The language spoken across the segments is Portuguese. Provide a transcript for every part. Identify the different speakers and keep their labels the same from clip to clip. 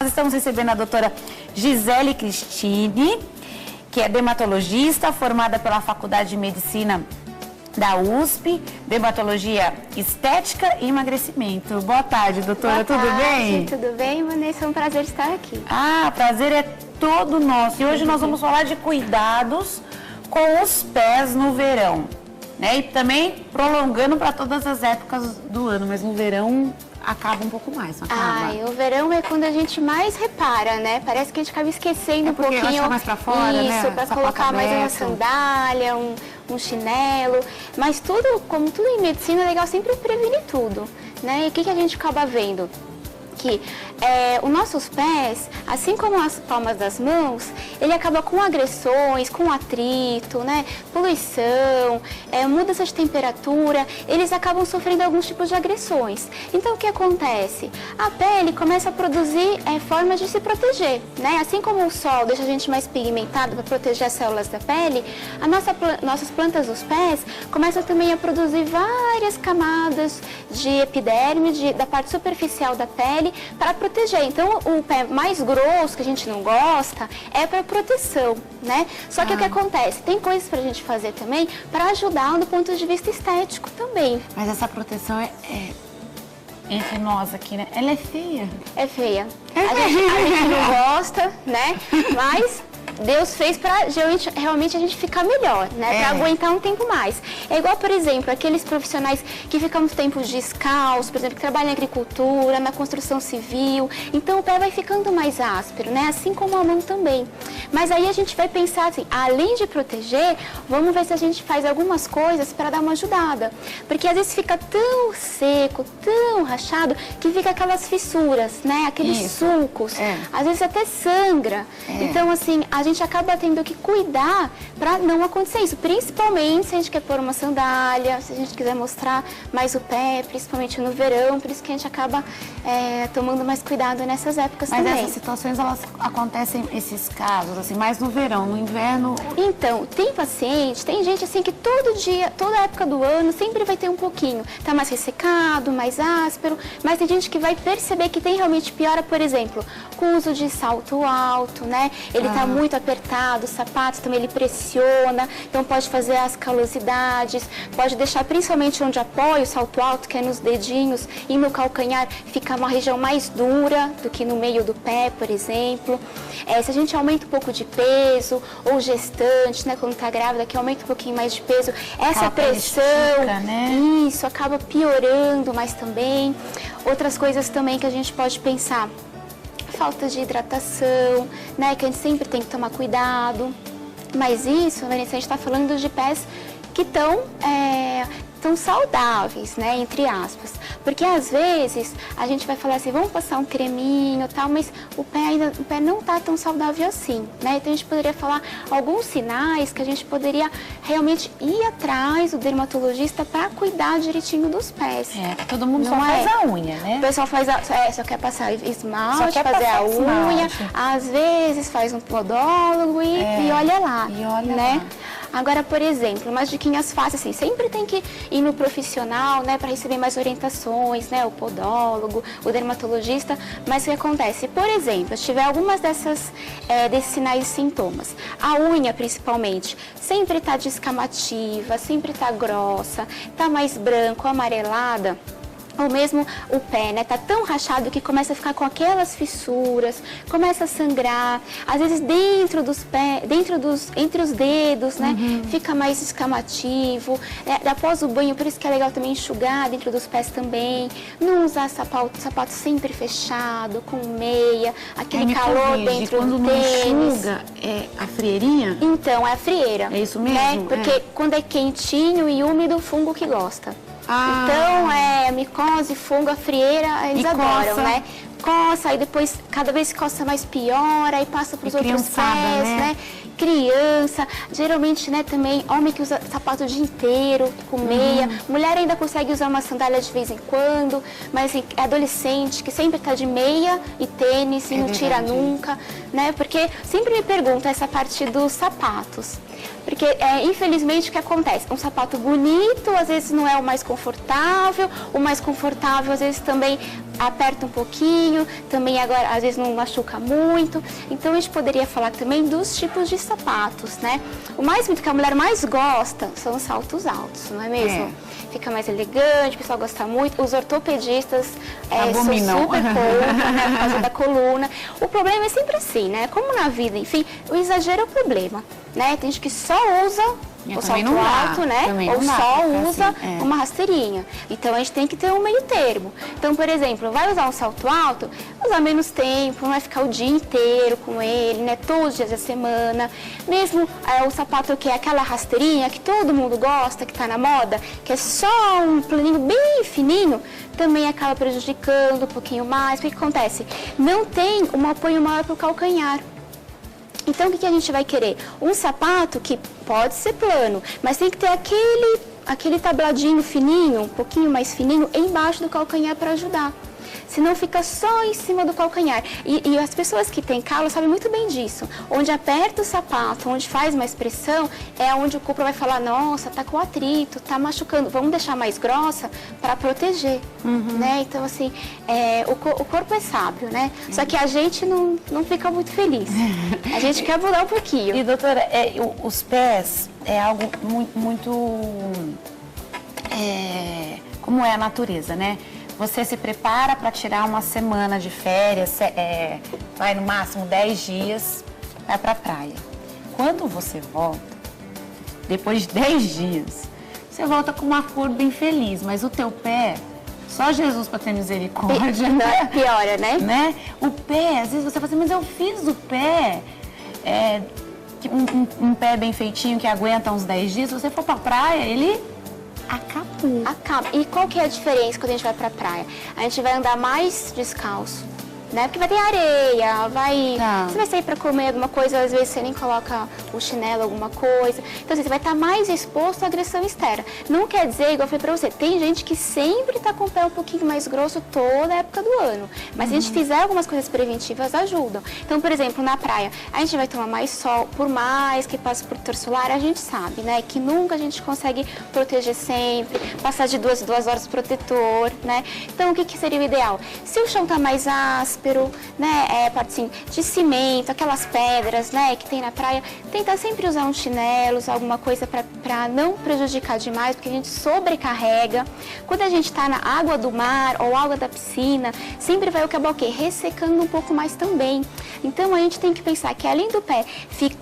Speaker 1: Nós estamos recebendo a doutora Gisele Cristine, que é dermatologista, formada pela Faculdade de Medicina da USP, dermatologia estética e emagrecimento. Boa tarde, doutora, tudo bem?
Speaker 2: Tudo bem, Vanessa? É um prazer estar aqui.
Speaker 1: Ah, prazer é todo nosso. E hoje nós vamos falar de cuidados com os pés no verão, né? E também prolongando para todas as épocas do ano, mas no verão acaba um pouco mais, não acaba?
Speaker 2: O verão é quando a gente mais repara, né? Parece que a gente acaba esquecendo um pouquinho.
Speaker 1: Deixa mais pra fora, né?
Speaker 2: Isso, para colocar mais uma sandália, um chinelo. Mas tudo, como tudo em medicina, é legal sempre prevenir tudo, né? E o que a gente acaba vendo? Que os nossos pés, assim como as palmas das mãos, ele acaba com agressões, com atrito, né, poluição, mudança de temperatura, eles acabam sofrendo alguns tipos de agressões. Então o que acontece? A pele começa a produzir formas de se proteger, né? Assim como o sol deixa a gente mais pigmentado para proteger as células da pele, nossas plantas dos pés começam também a produzir várias camadas de epiderme, da parte superficial da pele, para proteger. Então, o pé mais grosso, que a gente não gosta, é para proteção, né? Só que o que acontece? Tem coisas para a gente fazer também para ajudar do ponto de vista estético também.
Speaker 1: Mas essa proteção entre nós aqui, né? Ela é feia.
Speaker 2: É feia. A gente não gosta, né? Mas Deus fez para realmente a gente ficar melhor, né? Para aguentar um tempo mais. É igual, por exemplo, aqueles profissionais que ficam muito tempo descalços, por exemplo, que trabalham na agricultura, na construção civil. Então o pé vai ficando mais áspero, né? Assim como a mão também. Mas aí a gente vai pensar assim, além de proteger, vamos ver se a gente faz algumas coisas para dar uma ajudada. Porque às vezes fica tão seco, tão rachado, que fica aquelas fissuras, né? Aqueles sulcos. Às vezes até sangra. Então, assim, a gente acaba tendo que cuidar para não acontecer isso, principalmente se a gente quer pôr uma sandália, se a gente quiser mostrar mais o pé, principalmente no verão, por isso que a gente acaba tomando mais cuidado nessas épocas também.
Speaker 1: Mas essas situações, elas acontecem, esses casos, assim, mais no verão, no inverno?
Speaker 2: Então, tem gente assim que todo dia, toda época do ano, sempre vai ter um pouquinho, tá mais ressecado, mais áspero, mas tem gente que vai perceber que tem realmente piora, por exemplo, com o uso de salto alto, né? Ele tá muito apertado, o sapato também ele pressiona, então pode fazer as calosidades, pode deixar principalmente onde apoia o salto alto, que é nos dedinhos e no calcanhar, ficar uma região mais dura do que no meio do pé, por exemplo. Se a gente aumenta um pouco de peso, ou gestante, né, quando está grávida, que aumenta um pouquinho mais de peso, essa pressão,
Speaker 1: estica, né?
Speaker 2: Isso, acaba piorando mais também. Outras coisas também que a gente pode pensar, falta de hidratação, né, que a gente sempre tem que tomar cuidado. Mas isso, Vanessa, a gente está falando de pés que estão saudáveis, né, entre aspas. Porque às vezes a gente vai falar assim, vamos passar um creminho e tal, mas o pé não tá tão saudável assim, né? Então a gente poderia falar alguns sinais que a gente poderia realmente ir atrás do dermatologista para cuidar direitinho dos pés.
Speaker 1: Todo mundo só faz a unha, né?
Speaker 2: O pessoal só quer passar esmalte, fazer a unha, às vezes faz um podólogo e olha lá, né? Agora, por exemplo, umas diquinhas fáceis, assim, sempre tem que ir no profissional, né, para receber mais orientações, né, o podólogo, o dermatologista, mas o que acontece? Por exemplo, se tiver algumas desses sinais e sintomas, a unha principalmente, sempre tá descamativa, sempre tá grossa, tá mais branco, amarelada, ou mesmo o pé, né, tá tão rachado que começa a ficar com aquelas fissuras, começa a sangrar, às vezes dentro dos pés, entre os dedos, né, fica mais escamativo, após o banho, por isso que é legal também enxugar dentro dos pés também, não usar sapato sempre fechado, com meia, aquele calor dentro do tênis.
Speaker 1: Quando não enxuga, é a frieirinha?
Speaker 2: Então, é a frieira.
Speaker 1: É isso mesmo?
Speaker 2: Né? Porque quando é quentinho e úmido, o fungo que gosta. Então, micose, fungo, a frieira, eles adoram, né? Coça, aí depois, cada vez que coça mais piora, aí passa para os outros pés, né? Criança, geralmente, né, também, homem que usa sapato o dia inteiro, com meia, mulher ainda consegue usar uma sandália de vez em quando, mas assim, é adolescente que sempre tá de meia e tênis e não tira nunca, né? Porque sempre me perguntam essa parte dos sapatos. Porque, infelizmente, o que acontece? Um sapato bonito, às vezes não é o mais confortável às vezes também aperta um pouquinho, também agora às vezes não machuca muito. Então a gente poderia falar também dos tipos de sapatos, né? O mais bonito que a mulher mais gosta são os saltos altos, não é mesmo? Fica mais elegante, o pessoal gosta muito. Os ortopedistas são super contra, né, por causa da coluna. O problema é sempre assim, né? Como na vida, enfim, o exagero é o problema, né? Tem gente que só usa o salto alto, né? Ou só usa uma rasteirinha. Então a gente tem que ter um meio termo. Então, por exemplo, vai usar um salto alto, usar menos tempo, não vai ficar o dia inteiro com ele, né? Todos os dias da semana. Mesmo o sapato que é aquela rasteirinha que todo mundo gosta, que tá na moda, que é só um planinho bem fininho, também acaba prejudicando um pouquinho mais. O que acontece? Não tem um apoio maior pro calcanhar. Então, o que a gente vai querer? Um sapato que pode ser plano, mas tem que ter aquele tabladinho fininho, um pouquinho mais fininho, embaixo do calcanhar para ajudar. Senão fica só em cima do calcanhar. E as pessoas que têm calo sabem muito bem disso. Onde aperta o sapato, onde faz mais pressão, é onde o corpo vai falar, nossa, tá com atrito, tá machucando, vamos deixar mais grossa para proteger, né? Então, assim, o corpo é sábio, né? Só que a gente não fica muito feliz. A gente quer mudar um pouquinho.
Speaker 1: E, doutora, os pés é algo muito como é a natureza, né? Você se prepara para tirar uma semana de férias, vai no máximo 10 dias, vai para a praia. Quando você volta, depois de 10 dias, você volta com uma cor bem feliz, mas o teu pé, só Jesus para ter misericórdia, né?
Speaker 2: Piora, né?
Speaker 1: O pé, às vezes você fala assim, mas eu fiz o pé, um pé bem feitinho que aguenta uns 10 dias, se você for para a praia, ele acaba.
Speaker 2: E qual que é a diferença quando a gente vai pra praia? A gente vai andar mais descalço, né? Porque vai ter areia, você vai sair pra comer alguma coisa, às vezes você nem coloca o chinelo, alguma coisa. Então, assim, você vai estar mais exposto à agressão externa. Não quer dizer, igual eu falei pra você, tem gente que sempre tá com o pé um pouquinho mais grosso toda a época do ano. Mas se a gente fizer algumas coisas preventivas, ajudam. Então, por exemplo, na praia, a gente vai tomar mais sol, por mais que passe protetor solar, a gente sabe, né? Que nunca a gente consegue proteger sempre, passar de 2 horas protetor, né? Então, o que seria o ideal? Se o chão tá mais áspero, né, parte assim, de cimento, aquelas pedras, né, que tem na praia, tentar sempre usar um chinelo, usar alguma coisa para não prejudicar demais, porque a gente sobrecarrega. Quando a gente está na água do mar ou água da piscina, sempre vai acabar o quê? Ressecando um pouco mais também. Então a gente tem que pensar que além do pé,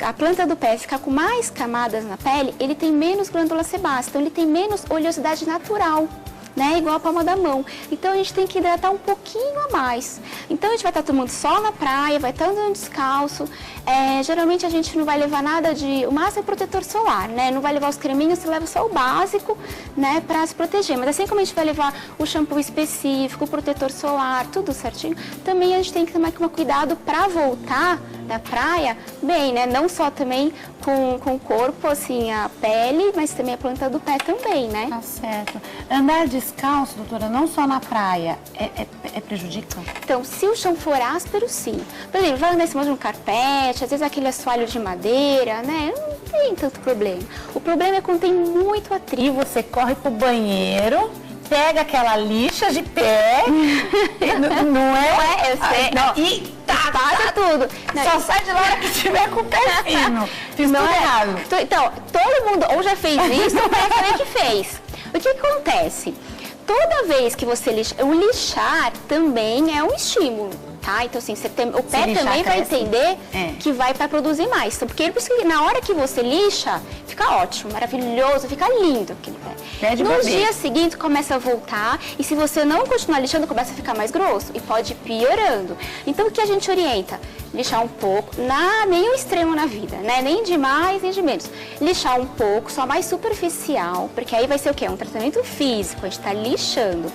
Speaker 2: a planta do pé ficar com mais camadas na pele, ele tem menos glândula sebácea, então ele tem menos oleosidade natural, né? Igual a palma da mão. Então a gente tem que hidratar um pouquinho a mais. Então a gente vai estar tomando sol na praia, vai estar andando descalço. Geralmente a gente não vai levar nada de... O máximo é protetor solar, né? Não vai levar os creminhos, você leva só o básico, né? Para se proteger. Mas assim como a gente vai levar o shampoo específico, o protetor solar, tudo certinho, também a gente tem que tomar cuidado para voltar da praia bem, né? Não só também com o corpo, assim, a pele, mas também a planta do pé também, né?
Speaker 1: Tá certo. Andar descalço, doutora, não só na praia, prejudica?
Speaker 2: Então, se o chão for áspero, sim. Por exemplo, vai andar em cima de um carpete, às vezes aquele assoalho de madeira, né? Não tem tanto problema. O problema é quando tem muito atrito.
Speaker 1: E você corre pro banheiro, pega aquela lixa de pé, não é?
Speaker 2: Eu sei.
Speaker 1: Não, e taca tudo.
Speaker 2: Não,
Speaker 1: só sai de lá hora que tiver com o pé fino. Fiz
Speaker 2: não
Speaker 1: tudo errado.
Speaker 2: Então, todo mundo ou já fez isso ou vai saber que fez. O que acontece? Toda vez que você lixa, o lixar também é um estímulo, tá? Então, assim, o pé também vai entender que vai para produzir mais. Então, porque na hora que você lixa, fica ótimo, maravilhoso, fica lindo aquele pé. No dia seguinte, começa a voltar e se você não continuar lixando, começa a ficar mais grosso e pode ir piorando. Então, o que a gente orienta? Lixar um pouco, nenhum extremo na vida, né? Nem de mais, nem de menos. Lixar um pouco, só mais superficial, porque aí vai ser o quê? Um tratamento físico, a gente tá lixando.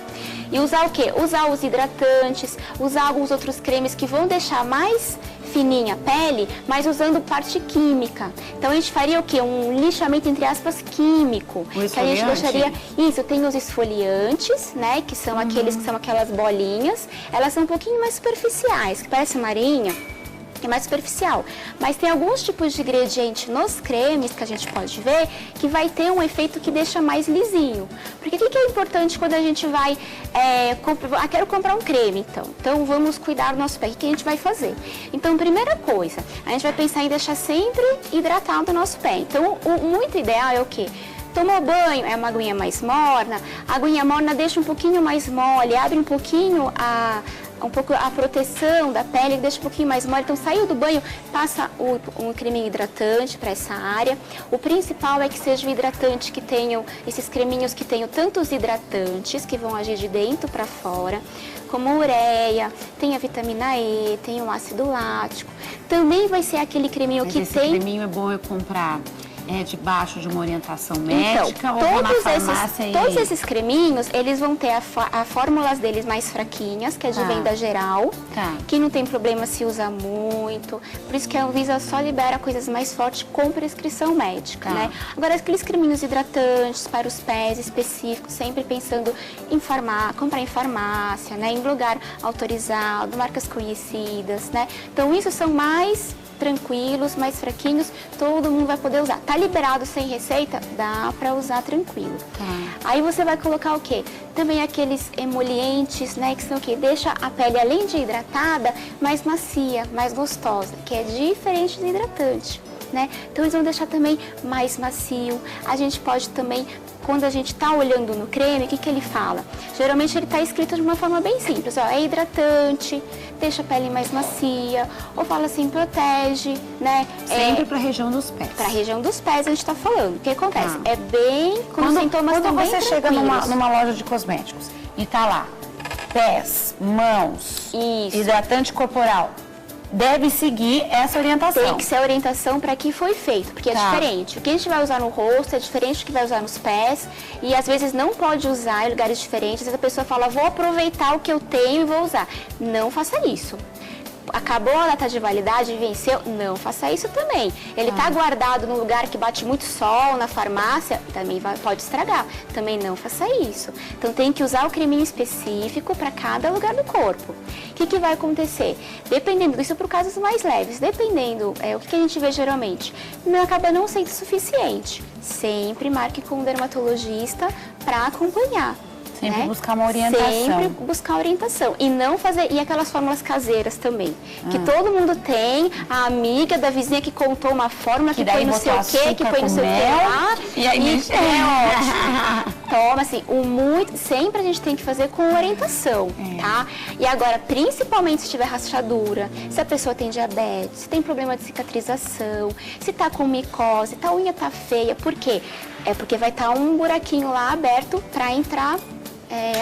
Speaker 2: E usar o quê? Usar os hidratantes, usar alguns outros cremes que vão deixar mais fininha a pele, mas usando parte química. Então a gente faria o quê? Um lixamento, entre aspas, químico. Que a gente deixaria... Isso, tem os esfoliantes, né? Que são aqueles que são aquelas bolinhas. Elas são um pouquinho mais superficiais, que parece uma arinha. é mais superficial. Mas tem alguns tipos de ingrediente nos cremes que a gente pode ver que vai ter um efeito que deixa mais lisinho. Porque o que é importante quando a gente vai... quero comprar um creme, então vamos cuidar do nosso pé. O que a gente vai fazer? Então, primeira coisa, a gente vai pensar em deixar sempre hidratado o nosso pé. Então, o muito ideal é o quê? Tomou banho, é uma aguinha mais morna. A aguinha morna deixa um pouquinho mais mole, abre um pouquinho a proteção da pele, deixa um pouquinho mais mole. Então, saiu do banho, passa um creminho hidratante para essa área. O principal é que seja um hidratante que tenham, esses creminhos que tenham tantos hidratantes, que vão agir de dentro para fora, como ureia, tem a vitamina E, tem o ácido lático. Também vai ser aquele creminho que
Speaker 1: esse
Speaker 2: tem...
Speaker 1: creminho é bom eu comprar debaixo de uma orientação médica
Speaker 2: então,
Speaker 1: ou na farmácia?
Speaker 2: Todos esses creminhos, eles vão ter a fórmulas deles mais fraquinhas, que é de venda geral, que não tem problema se usa muito, por isso que a Anvisa só libera coisas mais fortes com prescrição médica, né? Agora, aqueles creminhos hidratantes para os pés específicos, sempre pensando em comprar em farmácia, né? Em lugar autorizado, marcas conhecidas, né? Então, isso são mais tranquilos, mais fraquinhos, todo mundo vai poder usar. Tá liberado sem receita? Dá pra usar tranquilo. Aí você vai colocar o quê? Também aqueles emolientes, né, que são o quê? Deixa a pele, além de hidratada, mais macia, mais gostosa, que é diferente do hidratante, né? Então eles vão deixar também mais macio. A gente pode também, quando a gente está olhando no creme, o que ele fala? Geralmente ele está escrito de uma forma bem simples, ó, é hidratante, deixa a pele mais macia, ou fala assim, protege, né?
Speaker 1: Sempre para a região dos pés.
Speaker 2: Para a região dos pés a gente está falando. O que acontece? É bem, com sintomas também
Speaker 1: Quando você chega numa loja de cosméticos e tá lá, pés, mãos, hidratante corporal, deve seguir essa orientação.
Speaker 2: Tem que ser a orientação para que foi feito, porque é diferente. O que a gente vai usar no rosto é diferente do que vai usar nos pés, e às vezes não pode usar em lugares diferentes. Às vezes a pessoa fala, vou aproveitar o que eu tenho e vou usar. Não faça isso. Acabou a data de validade, venceu, não faça isso também. Ele está guardado num lugar que bate muito sol, na farmácia, também pode estragar. Também não faça isso. Então tem que usar o creminho específico para cada lugar do corpo. O que vai acontecer? Dependendo, isso para casos mais leves, dependendo, o que a gente vê geralmente, acaba não sendo suficiente. Sempre marque com um dermatologista para acompanhar.
Speaker 1: Sempre buscar uma orientação.
Speaker 2: Sempre buscar orientação. E não fazer... E aquelas fórmulas caseiras também. Que todo mundo tem. A amiga da vizinha que contou uma fórmula que põe não sei o quê, que põe não sei o quê lá.
Speaker 1: E aí
Speaker 2: é ótimo. Toma, assim, sempre a gente tem que fazer com orientação, tá? E agora, principalmente se tiver rachadura, se a pessoa tem diabetes, se tem problema de cicatrização, se tá com micose, a unha tá feia. Por quê? É porque vai estar um buraquinho lá aberto para entrar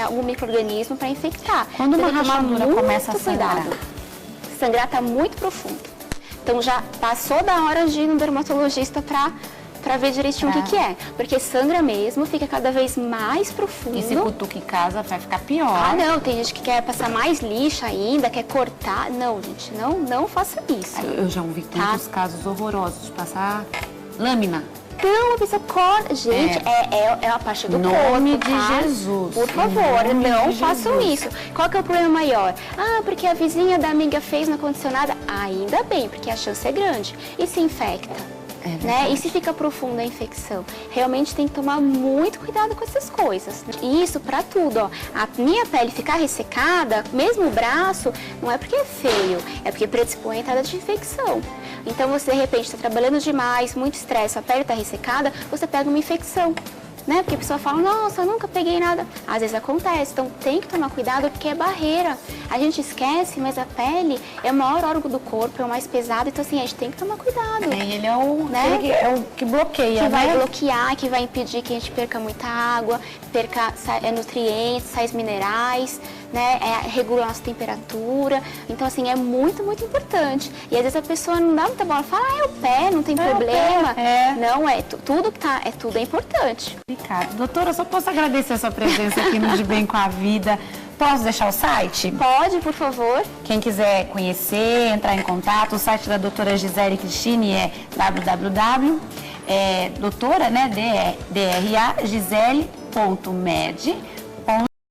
Speaker 2: algum micro-organismo para infectar.
Speaker 1: Quando uma rachadura começa a sangrar?
Speaker 2: Sangrar está muito profundo. Então já passou da hora de ir no dermatologista para ver direitinho o que é. Porque sangra mesmo, fica cada vez mais profundo.
Speaker 1: E se cutuca em casa vai ficar pior.
Speaker 2: Ah, não, tem gente que quer passar mais lixa ainda, quer cortar. Não, gente, não faça isso.
Speaker 1: Eu já ouvi tantos casos horrorosos de passar lâmina.
Speaker 2: Então, a pessoa corta. Gente, é a parte do corpo,
Speaker 1: nome de Jesus.
Speaker 2: Por favor, não façam isso. Qual que é o problema maior? Ah, porque a vizinha da amiga fez, não aconteceu nada. Ainda bem, porque a chance é grande. E se infecta? Né? E se fica profunda a infecção? Realmente tem que tomar muito cuidado com essas coisas. E isso pra tudo, ó. A minha pele ficar ressecada, mesmo o braço, não é porque é feio, é porque predispõe a entrada de infecção. Então você de repente está trabalhando demais, muito estresse, a pele está ressecada, você pega uma infecção. Né? Porque a pessoa fala, nossa, eu nunca peguei nada. Às vezes acontece, então tem que tomar cuidado porque é barreira. A gente esquece, mas a pele é o maior órgão do corpo, é o mais pesado, então assim, a gente tem que tomar cuidado.
Speaker 1: Ele é o que bloqueia,
Speaker 2: que vai bloquear, que vai impedir que a gente perca muita água, perca nutrientes, sais minerais, né? Regula a nossa temperatura. Então assim, é muito, muito importante. E às vezes a pessoa não dá muita bola, fala, é o pé, não tem problema. Não, tudo tudo é importante.
Speaker 1: Doutora, eu só posso agradecer a sua presença aqui no De Bem com a Vida. Posso deixar o site?
Speaker 2: Pode, por favor.
Speaker 1: Quem quiser conhecer, entrar em contato, o site da doutora Gisele Cristine é doutora, né, DRA, Gisele.med.